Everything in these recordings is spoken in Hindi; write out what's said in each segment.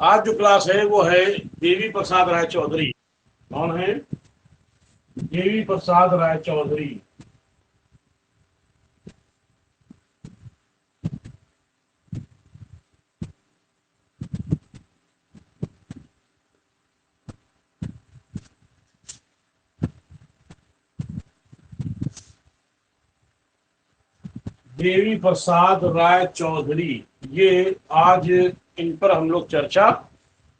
आज जो क्लास है वो है देवी प्रसाद राय चौधरी। कौन है? देवी प्रसाद राय चौधरी। देवी प्रसाद राय चौधरी, ये आज इन पर हम लोग चर्चा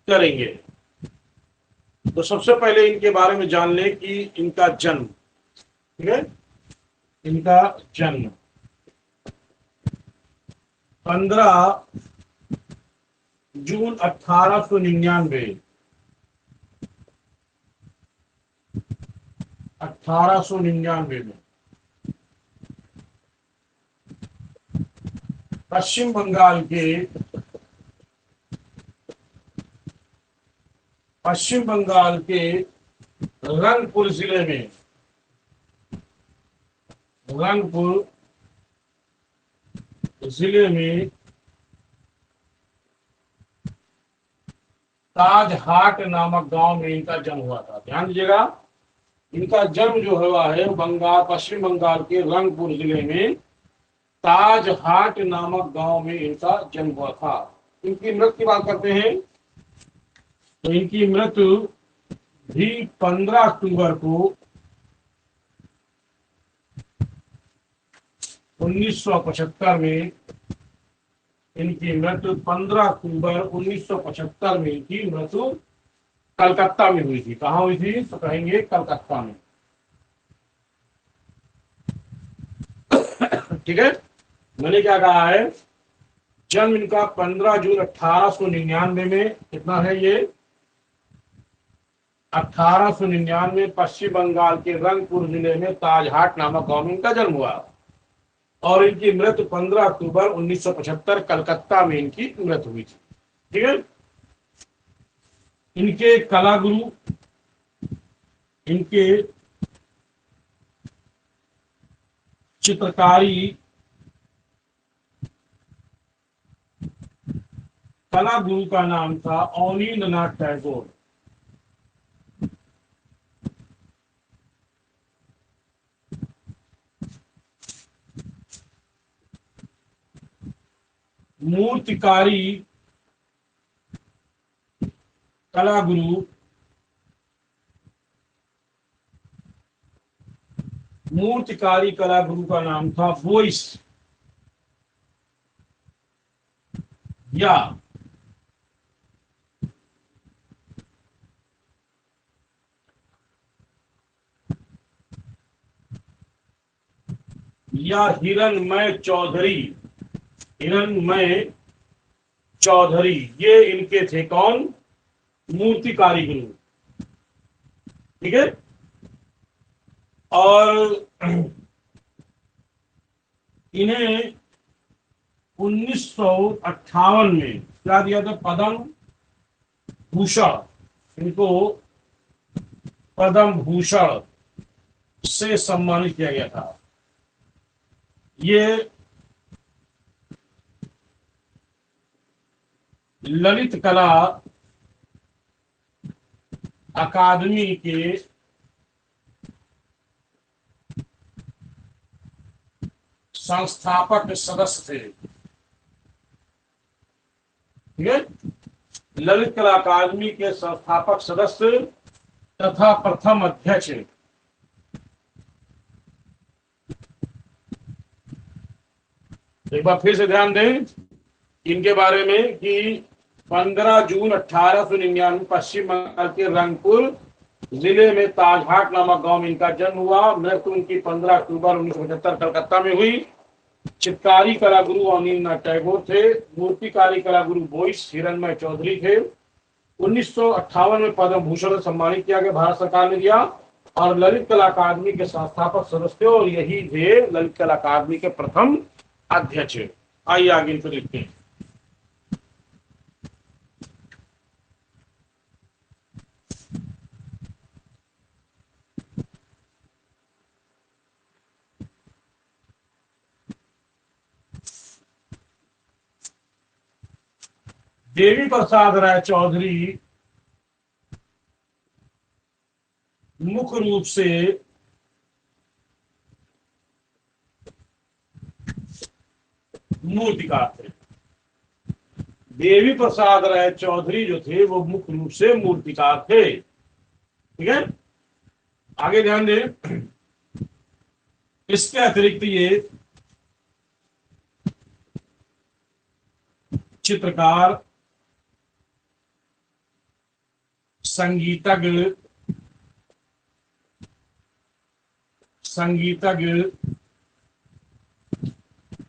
करेंगे। तो सबसे पहले इनके बारे में जान लें कि इनका जन्म, ठीक है, इनका जन्म 15 जून 1899 में पश्चिम बंगाल के रंगपुर जिले में ताजहाट नामक गांव में इनका जन्म हुआ था। ध्यान दीजिएगा, इनका जन्म जो हुआ है पश्चिम बंगाल के रंगपुर जिले में ताजहाट नामक गांव में इनका जन्म हुआ था। इनकी मृत्यु की बात करते हैं तो इनकी मृत्यु भी 15 अक्टूबर को 1975 में इनकी मृत्यु 15 अक्टूबर 1975 में इनकी मृत्यु कलकत्ता में हुई थी। कहां हुई थी? तो कहेंगे कलकत्ता में। ठीक है, मैंने क्या कहा है? जन्म इनका 15 जून 1899 में। कितना है ये? 1899 पश्चिम बंगाल के रंगपुर जिले में ताजहाट नामक गांव में इनका जन्म हुआ और इनकी मृत्यु 15 अक्टूबर 1975 कलकत्ता में इनकी मृत्यु हुई थी। ठीक है, इनके कलागुरु, इनके चित्रकारी कलागुरु का नाम था अवनींद्रनाथ टैगोर। मूर्तिकारी कलागुरु का नाम था बोइस या हिरणमय चौधरी, ये इनके थे। कौन? मूर्तिकारी गुरु। ठीक है, और इन्हें 1958 में क्या दिया था? पद्म भूषण। इनको पद्म भूषण से सम्मानित किया गया था। ये ललित कला अकादमी के संस्थापक सदस्य थे। ठीक है, ललित कला अकादमी के संस्थापक सदस्य तथा प्रथम अध्यक्ष। एक बार फिर से ध्यान दें इनके बारे में कि 15 जून 1899 पश्चिम बंगाल के रंगपुर जिले में ताजहाट नामक गांव में इनका जन्म हुआ। मृत्यु उनकी 15 अक्टूबर 1975 कलकत्ता में हुई। चित्रकारी कलागुरु अवनींद्रनाथ टैगोर थे। मूर्तिकारी कलागुरु बोइस हिरणमय चौधरी थे। 1958 में पद्म भूषण से सम्मानित किया गया, भारत सरकार ने दिया। और ललित कला अकादमी के संस्थापक सदस्य और यही थे ललित कला अकादमी के प्रथम अध्यक्ष। आइए आगे इनको देखते हैं। देवी प्रसाद राय चौधरी मुख्य रूप से मूर्तिकार थे। देवी प्रसाद राय चौधरी जो थे वो मुख्य रूप से मूर्तिकार थे। ठीक है, आगे ध्यान दें। इसके अतिरिक्त ये चित्रकार, संगीतज्ञ,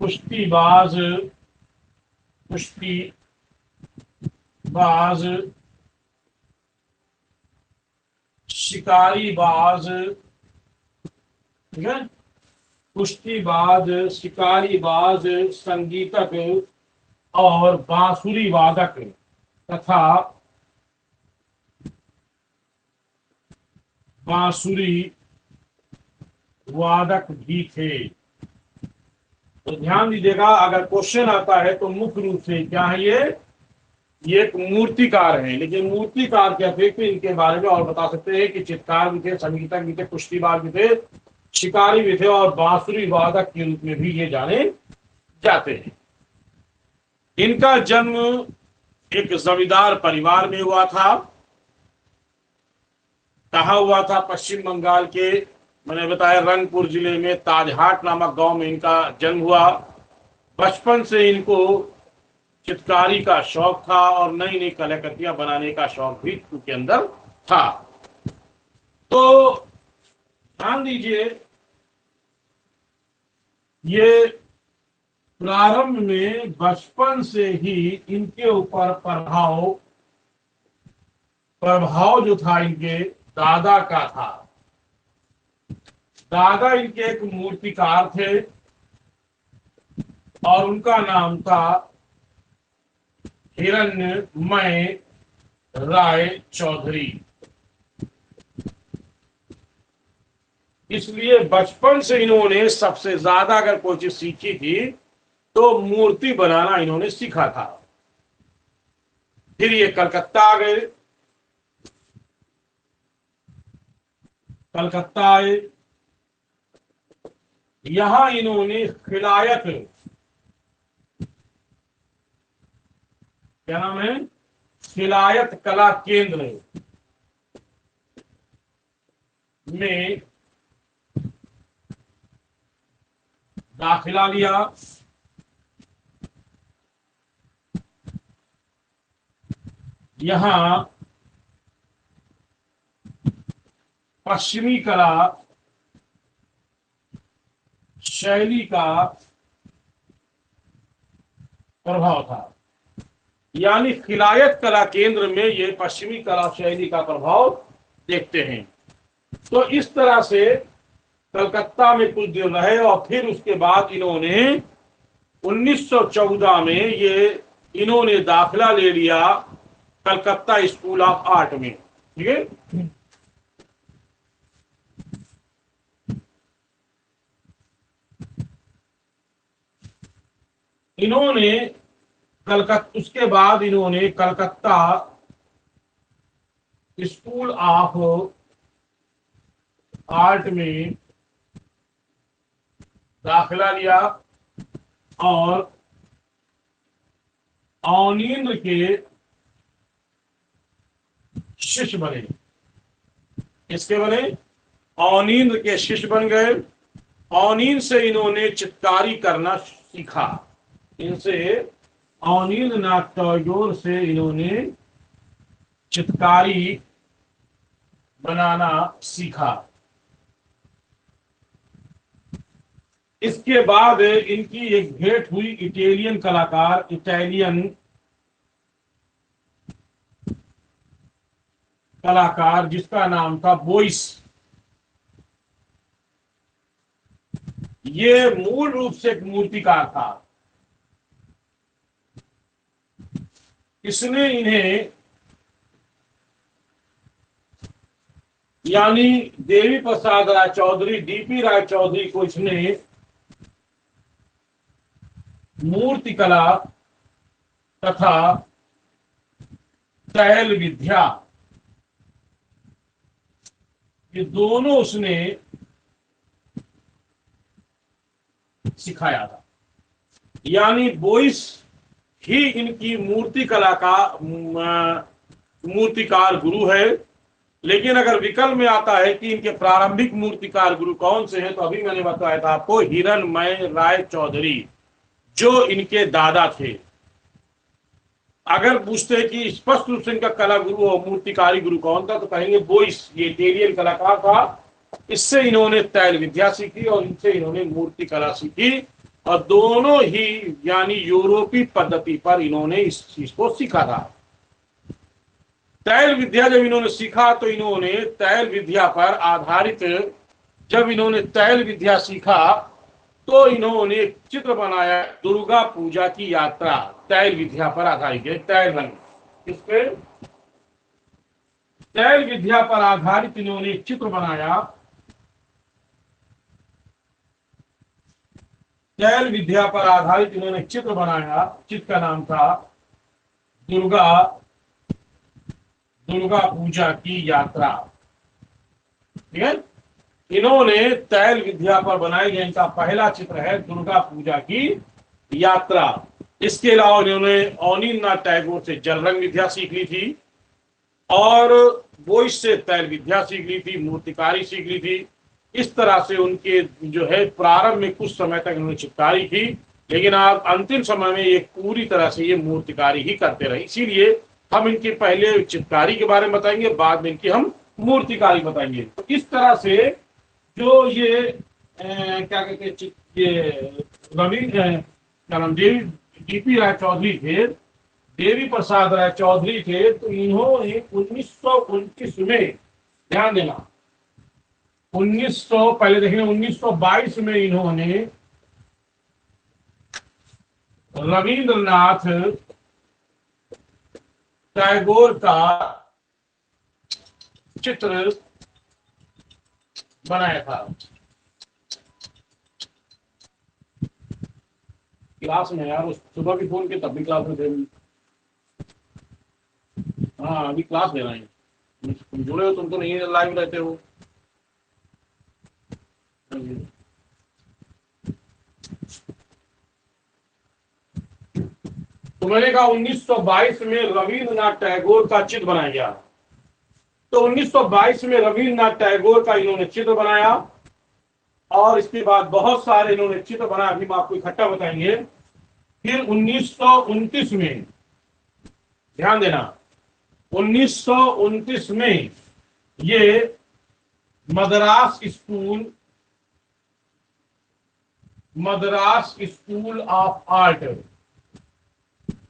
कुश्तीबाज, शिकारीबाज, ठीक है, कुश्तीबाज, शिकारीबाज, संगीतज्ञ और बांसुरी वादक तथा बांसुरी वादक भी थे। तो ध्यान दीजिएगा, अगर क्वेश्चन आता है तो मुख्य रूप से क्या है, ये एक मूर्तिकार है, लेकिन मूर्तिकार के अतिरिक्त इनके बारे में और बता सकते हैं कि चित्रकार भी थे, संगीतज्ञ भी थे, कुश्तीबाज भी थे, शिकारी भी थे और बांसुरी वादक के रूप में भी ये जाने जाते हैं। इनका जन्म एक जमींदार परिवार में हुआ था। कहा हुआ था? पश्चिम बंगाल के, मैंने बताया, रंगपुर जिले में ताजहाट नामक गांव में इनका जन्म हुआ। बचपन से इनको चित्रकारी का शौक था और नई नई कलाकृतियां बनाने का शौक भी उनके अंदर था। तो ध्यान दीजिए, ये प्रारंभ में बचपन से ही इनके ऊपर प्रभाव जो था इनके दादा का था। दादा इनके एक मूर्तिकार थे और उनका नाम था हिरण्मय राय चौधरी। इसलिए बचपन से इन्होंने सबसे ज्यादा अगर कोई चीज सीखी थी तो मूर्ति बनाना इन्होंने सीखा था। फिर ये कलकत्ता आ गए। कलकत्ता आए, यहां इन्होंने खिलायत, क्या नाम है, खिलायत कला केंद्र में दाखिला लिया। यहां पश्चिमी कला शैली का प्रभाव था, यानी खिलायत कला केंद्र में ये पश्चिमी कला शैली का प्रभाव देखते हैं। तो इस तरह से कलकत्ता में कुछ दिन रहे और फिर उसके बाद इन्होंने 1914 में इन्होंने दाखिला ले लिया कलकत्ता स्कूल ऑफ आर्ट में। ठीक है, उसके बाद इन्होंने कलकत्ता स्कूल ऑफ आर्ट में दाखिला लिया और अवनींद्र के शिष्य बने। किसके बने? अवनींद्र के शिष्य बन गए। अवनींद्र से इन्होंने चित्रकारी करना सीखा। इनसे अवनींद्र नाथ टैगोर से इन्होंने चित्रकारी बनाना सीखा। इसके बाद इनकी एक भेंट हुई इटालियन कलाकार जिसका नाम था बोइस। ये मूल रूप से एक मूर्तिकार था। इसने इन्हें, यानी देवी प्रसाद राय चौधरी, डीपी राय चौधरी को इसने मूर्ति कला तथा तैल विद्या, ये दोनों उसने सिखाया था। यानी बोइस ही इनकी मूर्ति कला का मूर्तिकार गुरु है। लेकिन अगर विकल्प में आता है कि इनके प्रारंभिक मूर्तिकार गुरु कौन से हैं, तो अभी मैंने बताया था आपको, हिरणमय राय चौधरी, जो इनके दादा थे। अगर पूछते हैं कि स्पष्ट रूप से इनका कला गुरु और मूर्तिकारी गुरु कौन था, तो कहेंगे बोइस, ये इटालियन कलाकार था। इससे इन्होंने तैल विद्या सीखी और इनसे इन्होंने मूर्ति कला सीखी, और दोनों ही यानी यूरोपीय पद्धति पर इन्होंने इस चीज को सीखा था। तैल विद्या जब इन्होंने सीखा, तो इन्होंने तैल विद्या पर आधारित, जब इन्होंने तैल विद्या सीखा तो इन्होंने एक चित्र बनाया, दुर्गा पूजा की यात्रा, तैल विद्या पर आधारित है। तैल रंग, इस पे तैल विद्या पर आधारित इन्होंने एक चित्र बनाया। तैल विद्या पर आधारित इन्होंने एक चित्र बनाया, चित्र का नाम था दुर्गा पूजा की यात्रा। ठीक है, इन्होंने तैल विद्या पर बनाए गए इनका पहला चित्र है दुर्गा पूजा की यात्रा। इसके अलावा इन्होंने अवनींद्रनाथ टैगोर से जल रंग विद्या सीख ली थी, और बोइस से तैल विद्या सीख ली थी, मूर्तिकारी सीख ली थी। इस तरह से उनके जो है प्रारंभ में कुछ समय तक इन्होंने चित्रकारी की, लेकिन आप अंतिम समय में ये पूरी तरह से ये मूर्तिकारी ही करते रहे। इसीलिए हम इनकी पहले चित्रकारी के बारे में बताएंगे, बाद में इनकी हम मूर्तिकारी बताएंगे। तो इस तरह से जो ये क्या कहते हैं, ये डीपी राय चौधरी थे, देवी प्रसाद राय चौधरी थे, तो इन्होंने 1929 में, ध्यान देना, 1900 पहले देखेंगे, 1922 में इन्होंने रविंद्रनाथ टैगोर का चित्र बनाया था। क्लास में यार, उस सुबह भी फोन के तब भी क्लास में थे। हाँ, अभी क्लास ले रहे हैं, तुम जुड़े हो, तुम तो नहीं लाइव रहते हो। तो मैंने कहा 1922 में रविंद्रनाथ टैगोर का चित्र बनाया गया। तो 1922 में रविंद्रनाथ टैगोर का इन्होंने चित्र बनाया, और इसके बाद बहुत सारे इन्होंने चित्र बनाया, अभी हम आपको इकट्ठा बताएंगे। फिर 1929 में, ध्यान देना, 1929 में ये मद्रास स्कूल ऑफ आर्ट,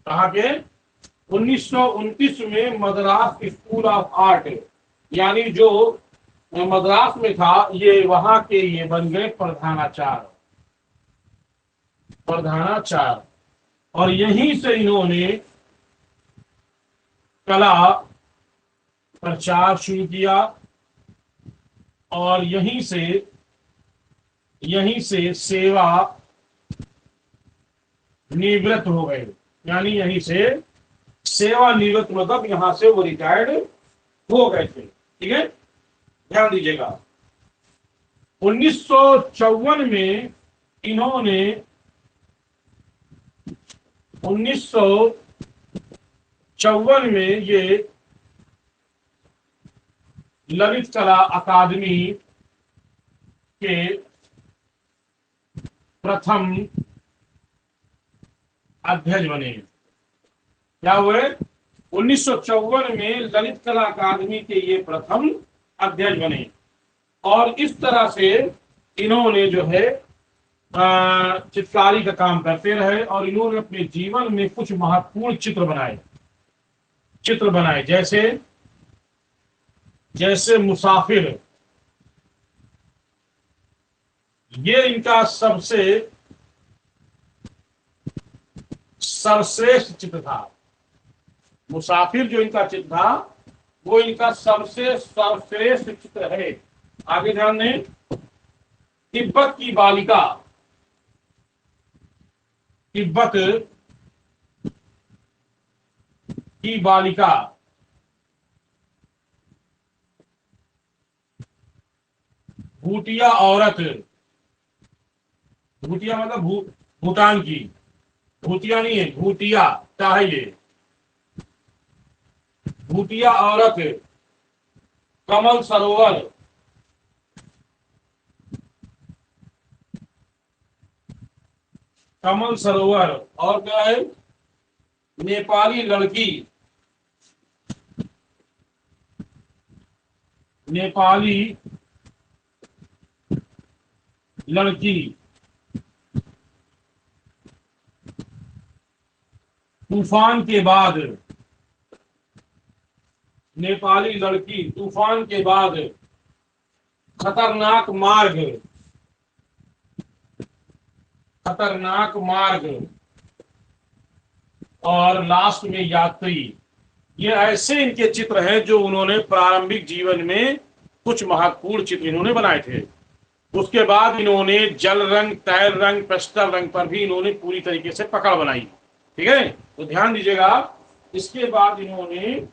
कहा के 1929 में मद्रास स्कूल ऑफ आर्ट, यानी जो मद्रास में था, ये वहां के ये बन गए प्रधानाचार्य, और यहीं से इन्होंने कला प्रचार शुरू किया, और यहीं से सेवा निवृत्त हो गए। यानी यहीं से सेवा निवृत्त, मतलब यहां से वो रिटायर्ड हो गए थे। ठीक है, ध्यान दीजिएगा। 1954 में इन्होंने 1954 में ये ललित कला अकादमी के प्रथम अध्यक्ष बने। क्या हुए? 1954 में ललित कला अकादमी के ये प्रथम अध्यक्ष बने, और इस तरह से इन्होंने जो है चित्रकारी का काम करते रहे, और इन्होंने अपने जीवन में कुछ महत्वपूर्ण चित्र बनाए, जैसे मुसाफिर, ये इनका सबसे सर्वश्रेष्ठ चित्र था। मुसाफिर जो इनका चित्र था, वो इनका सबसे सर्वश्रेष्ठ चित्र है। आगे ध्यान दें, तिब्बत की बालिका भूटिया औरत, भूटिया मतलब भूटान की, भूतिया नहीं है, भूटिया क्या है ये, भूटिया औरत, कमल सरोवर, कमल सरोवर, और क्या है, नेपाली लड़की, नेपाली लड़की, तूफान के बाद, नेपाली लड़की, तूफान के बाद, खतरनाक मार्ग, खतरनाक मार्ग, और लास्ट में यात्री। ये ऐसे इनके चित्र हैं जो उन्होंने प्रारंभिक जीवन में कुछ महत्वपूर्ण चित्र इन्होंने बनाए थे। उसके बाद इन्होंने जल रंग, तैल रंग, पेस्टल रंग पर भी इन्होंने पूरी तरीके से पकड़ बनाई। ठीक है, तो ध्यान दीजिएगा। इसके बाद इन्होंने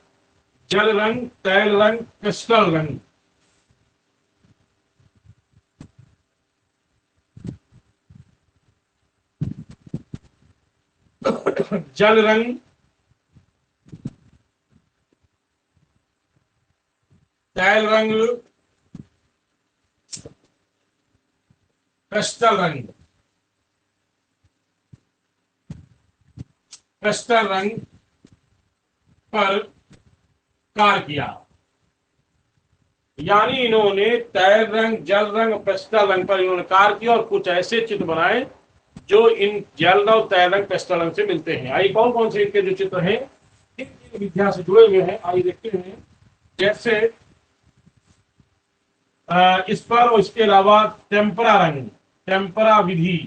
जल रंग, तैल रंग, पेस्टल रंग, जल रंग, तैल रंग, पेस्टल रंग, पेस्टल रंग पर कार्य किया। यानी इन्होंने तैल रंग, जल रंग, पेस्टल रंग पर इन्होंने कार्य किया और कुछ ऐसे चित्र बनाए जो इन जल रंग, तैल रंग, पेस्टल रंग से मिलते हैं। आइए कौन कौन से इनके जो चित्र हैं विद्या से जुड़े हुए हैं, आइए देखते हैं। जैसे इस पर और इसके अलावा टेम्परा रंग, टेम्परा विधि,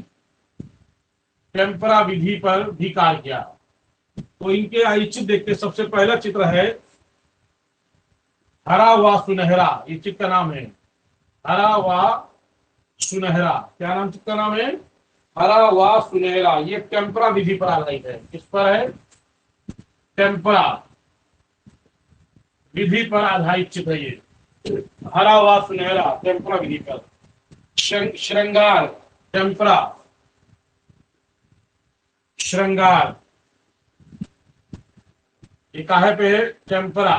टेम्परा विधि पर भी कार्य किया। तो इनके आइए चित्र देखते। सबसे पहला चित्र है हरा व सुनहरा, ये चित्र का नाम है हरा व सुनहरा। क्या नाम चित्र का नाम है? हरा व सुनहरा। ये टेम्परा विधि पर आधारित है। किस पर है? टेम्परा विधि पर आधारित चित्र है ये, हरा व सुनहरा, टेम्परा विधि पर। श्रृंगार, टेम्परा, श्रृंगार, ये काहे पे है? टेम्परा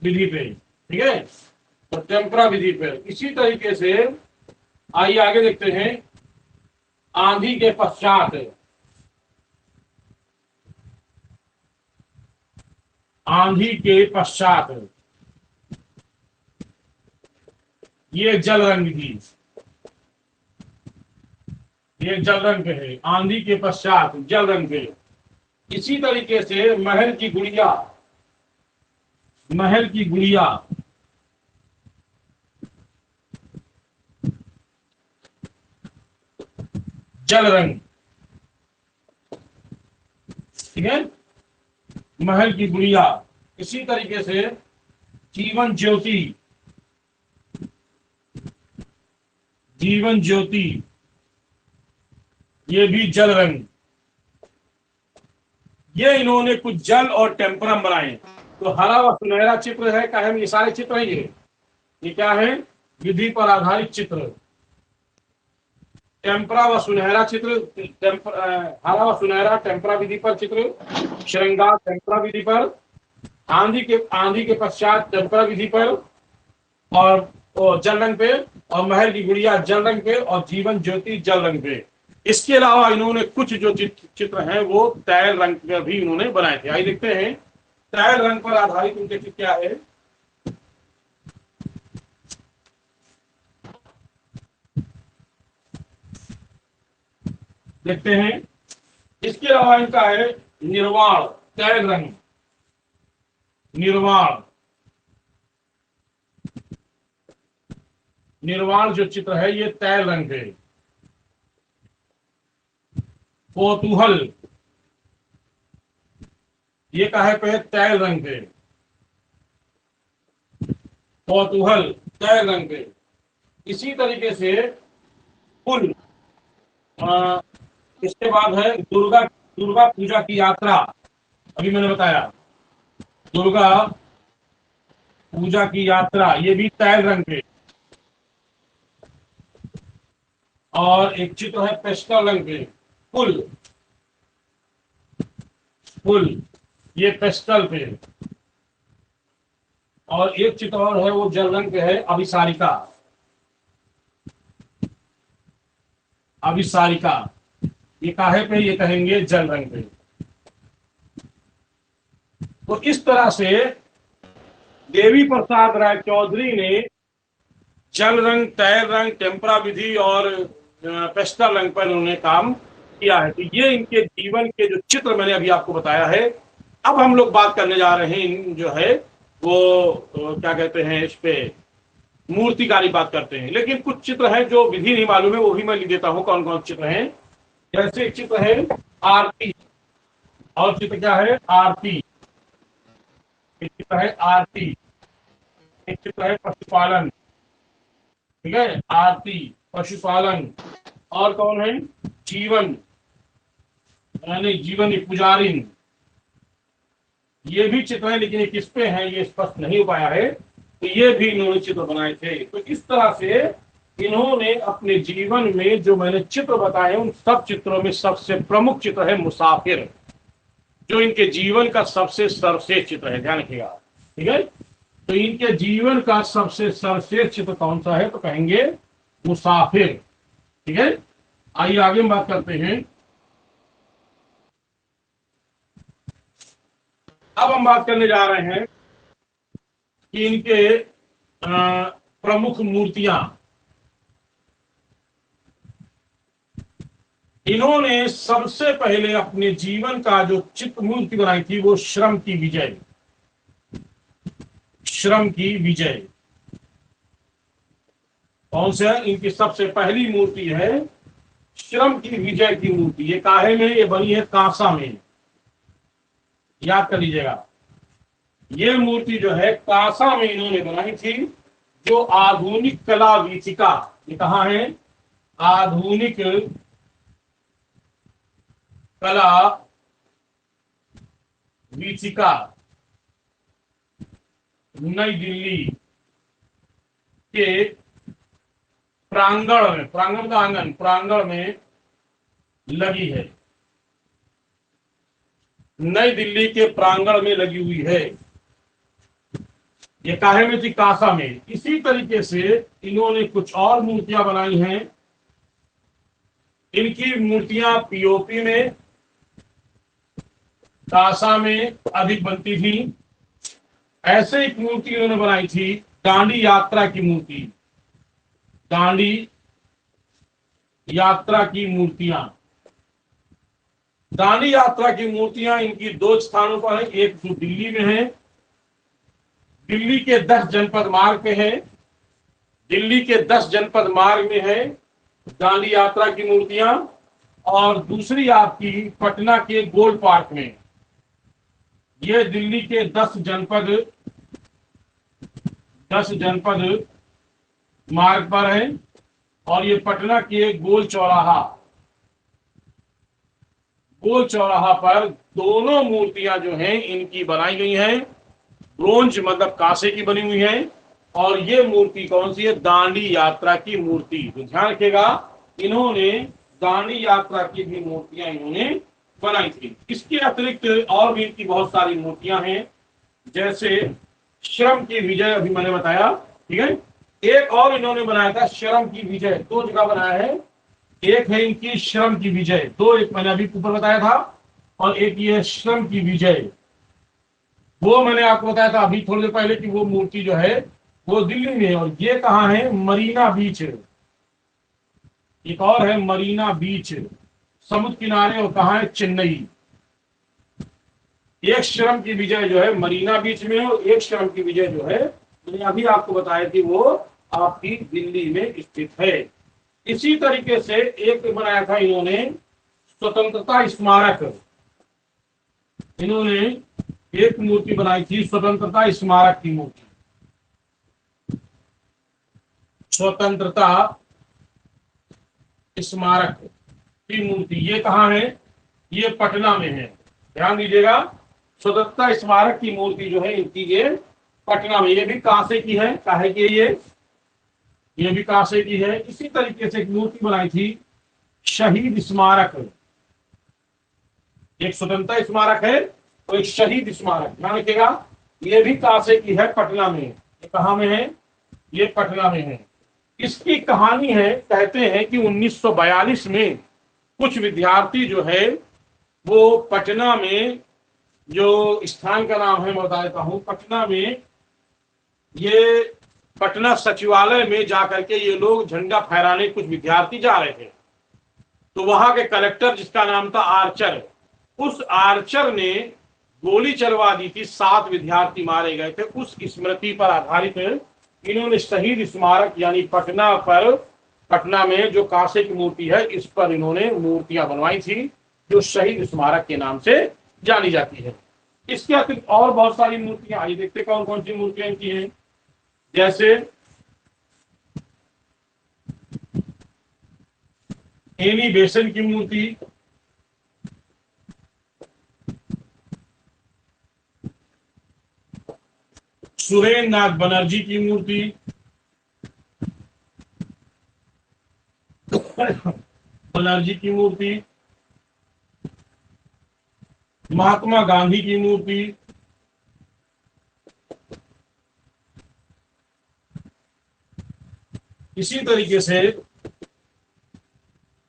विधि पे। ठीक है, तो टेम्परा विधि पे। इसी तरीके से आइए आगे देखते हैं। आंधी के पश्चात, आंधी के पश्चात, ये जल रंग विधि, ये जल रंग पे है। आंधी के पश्चात जल रंग पे। इसी तरीके से महल की गुड़िया, महल की गुड़िया, जल रंग। ठीक है, महल की गुड़िया। इसी तरीके से जीवन ज्योति, जीवन ज्योति, ये भी जल रंग। ये इन्होंने कुछ जल और टेम्परम बनाए। तो हरा व सुनहरा चित्र है, क्या है? ये सारे चित्र हैं। ये क्या है? विधि पर आधारित चित्र। टेम्परा व सुनहरा चित्र, हरा व सुनहरा टेम्परा विधि पर चित्र, श्रृंगार टेम्परा विधि पर, आंधी के पश्चात टेम्परा विधि पर, और जल रंग पे, और महल की गुड़िया जल रंग पे, और जीवन ज्योति जल रंग पे। इसके अलावा इन्होंने कुछ जो चित्र हैं वो तैल रंग पर भी इन्होंने बनाए थे। आइए देखते हैं तैल रंग पर आधारित उनके चित्र क्या है। देखते हैं। इसके अलावा इनका है निर्वाण, तैल रंग, निर्वाण, निर्वाण जो चित्र है ये तैल रंग है। कौतूहल, ये काहे पे? तैल रंग पे। कौतूहल तैल रंग पे। इसी तरीके से फूल, इसके बाद है दुर्गा, दुर्गा पूजा की यात्रा। अभी मैंने बताया दुर्गा पूजा की यात्रा, ये भी तैल रंग पे। और एक चित्र है पेस्टल रंग पे, फुल फुल, ये पेस्टल पे। और एक चित्र और है, वो जल रंग पे है, अभिसारिका। अभिसारिका ये काहे पे, ये कहेंगे जल रंग पे। तो इस तरह से देवी प्रसाद राय चौधरी ने जल रंग, तैल रंग, टेम्परा विधि और पेस्टल रंग पर उन्होंने काम किया है। तो ये इनके जीवन के जो चित्र मैंने अभी आपको बताया है। अब हम लोग बात करने जा रहे हैं जो है वो क्या कहते हैं, इस पे मूर्तिकारी बात करते हैं। लेकिन कुछ चित्र हैं जो विधि नहीं मालूम है, वो भी मैं लिख देता हूँ कौन कौन चित्र हैं। जैसे एक चित्र है आरती, और चित्र क्या है, आरती। एक चित्र है आरती, एक चित्र है पशुपालन। ठीक है, आरती, पशुपालन। और कौन है, जीवन, यानी जीवन पुजारिन। ये भी चित्र है, लेकिन ये किस पे है ये स्पष्ट नहीं हो पाया है। तो ये भी इन्होंने चित्र बनाए थे। तो इस तरह से इन्होंने अपने जीवन में जो मैंने चित्र बताए उन सब चित्रों में सबसे प्रमुख चित्र है मुसाफिर, जो इनके जीवन का सबसे सर्वश्रेष्ठ चित्र है। ध्यान रखिएगा, ठीक है। तो इनके जीवन का सबसे सर्वश्रेष्ठ चित्र कौन सा है, तो कहेंगे मुसाफिर। ठीक है, आइए आगे हम बात करते हैं। अब हम बात करने जा रहे हैं कि इनके प्रमुख मूर्तियां। इन्होंने सबसे पहले अपने जीवन का जो चित्र मूर्ति बनाई थी वो श्रम की विजय। श्रम की विजय कौन सा, इनकी सबसे पहली मूर्ति है श्रम की विजय की मूर्ति। ये काहे में, ये बनी है कांसा में, याद कर लीजिएगा। ये मूर्ति जो है कांसा में इन्होंने बनाई थी, जो आधुनिक कला वीथिका। ये कहाँ है, आधुनिक कला वीथिका, नई दिल्ली के प्रांगण में, प्रांगण का आंगन, प्रांगण में लगी है। नई दिल्ली के प्रांगण में लगी हुई है। ये काहे में थी, कांसा में। इसी तरीके से इन्होंने कुछ और मूर्तियां बनाई हैं। इनकी मूर्तियां पीओपी में, कांसा में अधिक बनती थी। ऐसे एक मूर्ति इन्होंने बनाई थी दांडी यात्रा की मूर्ति। दांडी यात्रा की मूर्तियां, दांडी यात्रा की मूर्तियां इनकी दो स्थानों पर है। एक जो दिल्ली में है, दिल्ली के 10 जनपद मार्ग पे है, दिल्ली के 10 जनपद मार्ग में है दांडी यात्रा की मूर्तियां। और दूसरी आपकी पटना के गोल्ड पार्क में। ये दिल्ली के 10 जनपद मार्ग पर है, और ये पटना के गोल चौराहा पर दोनों मूर्तियां जो हैं इनकी बनाई गई हैं। ब्रोंज मतलब कांसे की बनी हुई है। और ये मूर्ति कौन सी है, दांडी यात्रा की मूर्ति। तो ध्यान रखिएगा, इन्होंने दांडी यात्रा की भी मूर्तियां इन्होंने बनाई थी। इसके अतिरिक्त और भी इनकी बहुत सारी मूर्तियां हैं, जैसे श्रम की विजय अभी मैंने बताया। ठीक है, एक और इन्होंने बनाया था श्रम की विजय, दो जगह बनाया है। एक है इनकी श्रम की विजय, दो, एक मैंने अभी ऊपर बताया था, और एक ये श्रम की विजय। वो मैंने आपको बताया था अभी थोड़ी देर पहले कि वो मूर्ति जो है वो दिल्ली में है। और ये कहाँ है, मरीना बीच। एक और है मरीना बीच, समुद्र किनारे, और कहाँ है, चेन्नई। एक श्रम की विजय जो है मरीना बीच में, और एक श्रम की विजय जो है मैंने अभी आपको बताया कि वो आपकी दिल्ली में स्थित है। इसी तरीके से एक बनाया था इन्होंने स्वतंत्रता स्मारक। इन्होंने एक मूर्ति बनाई थी स्वतंत्रता स्मारक की मूर्ति। स्वतंत्रता स्मारक की मूर्ति ये कहाँ है, ये पटना में है। ध्यान दीजिएगा, स्वतंत्रता स्मारक की मूर्ति जो है इनकी ये पटना में, ये भी कांसे की है, काहे की है ये भी कांसे की है। इसी तरीके से एक मूर्ति बनाई थी शहीद स्मारक, एक स्वतंत्रता स्मारक है तो एक शहीद स्मारक, ध्यान रखिएगा, ये भी कांसे की है, पटना में। ये कहाँ में है? ये पटना में है। इसकी कहानी है, कहते हैं कि 1942 में कुछ विद्यार्थी जो है वो पटना में, जो स्थान का नाम है मैं बता देता हूं, पटना में ये पटना सचिवालय में जाकर के ये लोग झंडा फहराने कुछ विद्यार्थी जा रहे थे। तो वहां के कलेक्टर जिसका नाम था आर्चर, उस आर्चर ने गोली चलवा दी थी, 7 विद्यार्थी मारे गए थे। उस स्मृति पर आधारित इन्होंने शहीद स्मारक यानी पटना पर, पटना में जो कांसे की मूर्ति है इस पर इन्होंने मूर्तियां बनवाई थी जो शहीद स्मारक के नाम से जानी जाती है। इसके अतिरिक्त और बहुत सारी मूर्तियां, आइए देखते कौन कौन सी मूर्तियां इनकी हैं। जैसे एनी बेसन की मूर्ति, सुरेंद्र नाथ बनर्जी की मूर्ति, बनर्जी की मूर्ति, महात्मा गांधी की मूर्ति, इसी तरीके से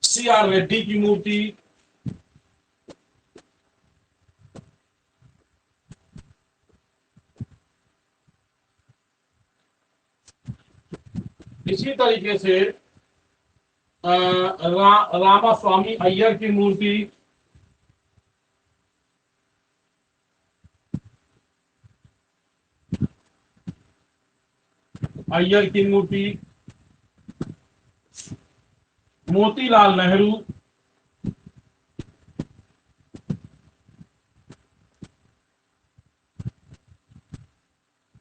CR रेड्डी की मूर्ति, इसी तरीके से रामास्वामी अय्यर की मूर्ति, अय्यर की मूर्ति, मोतीलाल नेहरू,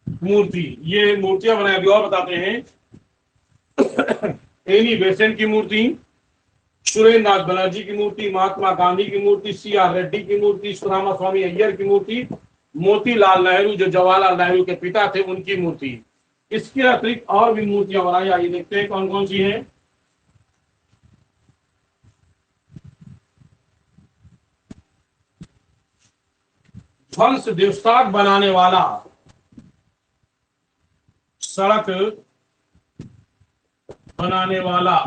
मूर्ति, ये मूर्तियां बनाई। अभी और बताते हैं, एनी बेसेंट की मूर्ति, सुरेंद्र नाथ बनर्जी की मूर्ति, महात्मा गांधी की मूर्ति, CR रेड्डी की मूर्ति, रामास्वामी अय्यर की मूर्ति, मोतीलाल नेहरू जो जवाहरलाल नेहरू के पिता थे उनकी मूर्ति। इसके अतिरिक्त और भी मूर्तियां बनाई, आइए देखते हैं कौन कौन सी हैं। ध्वंस देवस्थान बनाने वाला, सड़क बनाने वाला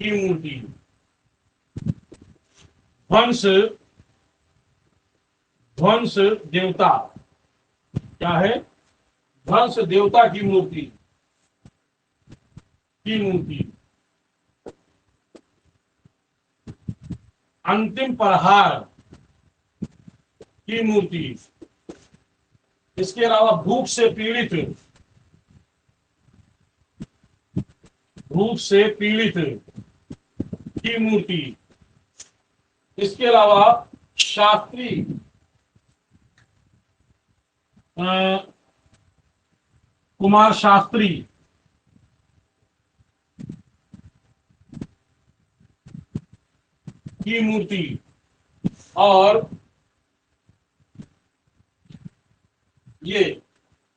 की मूर्ति, ध्वंस, ध्वंस देवता, क्या है? ध्वंस देवता की मूर्ति, की मूर्ति, अंतिम प्रहार की मूर्ति। इसके अलावा भूख से पीड़ित, भूख से पीड़ित की मूर्ति। इसके अलावा शास्त्री, कुमार शास्त्री की मूर्ति, और ये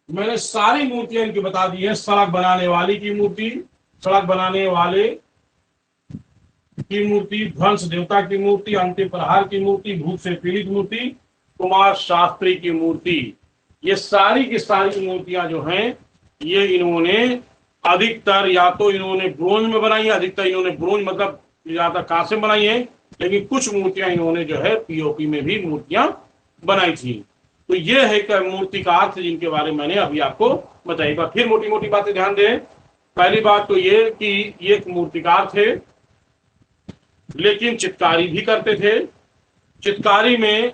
मैंने सारी मूर्तियां इनकी बता दी है। सड़क बनाने वाली की मूर्ति, सड़क बनाने वाले की मूर्ति, ध्वंस देवता की मूर्ति, अंतिम प्रहार की मूर्ति, भूख से पीड़ित मूर्ति, कुमार शास्त्री की मूर्ति। ये सारी की सारी मूर्तियां जो हैं ये इन्होंने अधिकतर या तो इन्होंने ब्रोंज में बनाई है, अधिकतर इन्होंने ब्रोंज मतलब ज्यादा कांसे में बनाई है, लेकिन कुछ मूर्तियां इन्होंने जो है पीओपी में भी मूर्तियां बनाई थी। तो ये है मूर्ति का अर्थ जिनके बारे में मैंने अभी आपको बताई। फिर मोटी मोटी बातें ध्यान दें। पहली बात तो ये कि ये एक मूर्तिकार थे लेकिन चित्रकारी भी करते थे। चित्रकारी में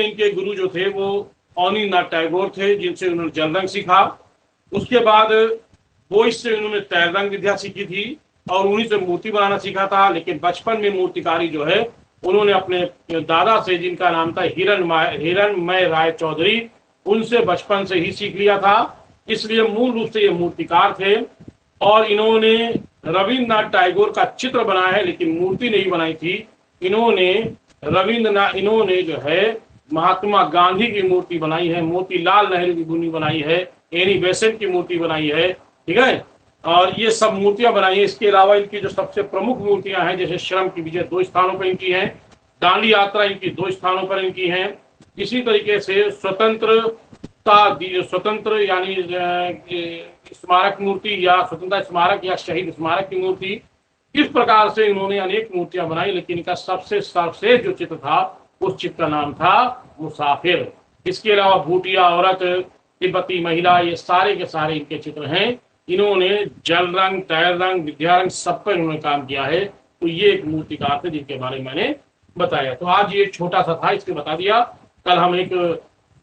इनके गुरु जो थे वो अवनींद्रनाथ टैगोर थे, जिनसे उन्होंने जल रंग सीखा। उसके बाद वो इससे उन्होंने तैर रंग विद्या सीखी थी और उन्हीं से मूर्ति बनाना सीखा था। लेकिन बचपन में मूर्तिकारी जो है उन्होंने अपने दादा से, जिनका नाम था हिरणमय राय चौधरी, उनसे बचपन से ही सीख लिया था। इसलिए मूल रूप से ये मूर्तिकार थे और इन्होंने रविंद्रनाथ टैगोर का चित्र बनाया है लेकिन मूर्ति नहीं बनाई थी। इन्होंने जो है महात्मा गांधी की मूर्ति बनाई है, मोतीलाल नेहरू की मूर्ति बनाई है, एनी बेसेंट की मूर्ति बनाई है, ठीक है। और ये सब मूर्तियां बनाई है। इसके अलावा इनकी जो सबसे प्रमुख मूर्तियां हैं, जैसे श्रम की विजय 2 स्थानों पर इनकी है, दांडी यात्रा इनकी 2 स्थानों पर इनकी है। इसी तरीके से स्वतंत्र यानी स्मारक मूर्ति या स्वतंत्रता स्मारक या शहीद स्मारक की मूर्ति, इस प्रकार से इन्होंने अनेक मूर्तियां बनाई। लेकिन इनका सबसे सर्वश्रेष्ठ जो चित्र था, उस चित्र का नाम था मुसाफिर। इसके अलावा भूटिया औरत, तिब्बती महिला, ये सारे के सारे इनके चित्र हैं। इन्होंने जल रंग, तैर रंग, विद्या रंग, सब पर इन्होंने काम किया है। तो ये एक मूर्तिकार थे जिनके बारे में मैंने बताया। तो आज ये छोटा सा था, इसके बता दिया। कल हम एक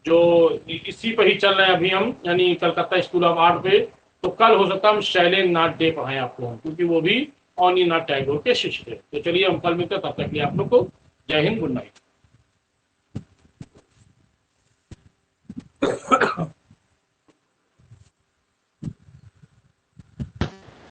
जो इसी पर ही चल रहे हैं अभी हम, यानी कलकत्ता स्कूल ऑफ आर्ट पे, तो कल हो सकता है हम शैलेंद्र नाथ डे पढ़ाएं आपको हम, क्योंकि वो भी अवनींद्रनाथ टैगोर के शिष्य थे। तो चलिए हम कल मिलते हैं, तब तक के लिए आप लोग को जय हिंद, गुड नाइट।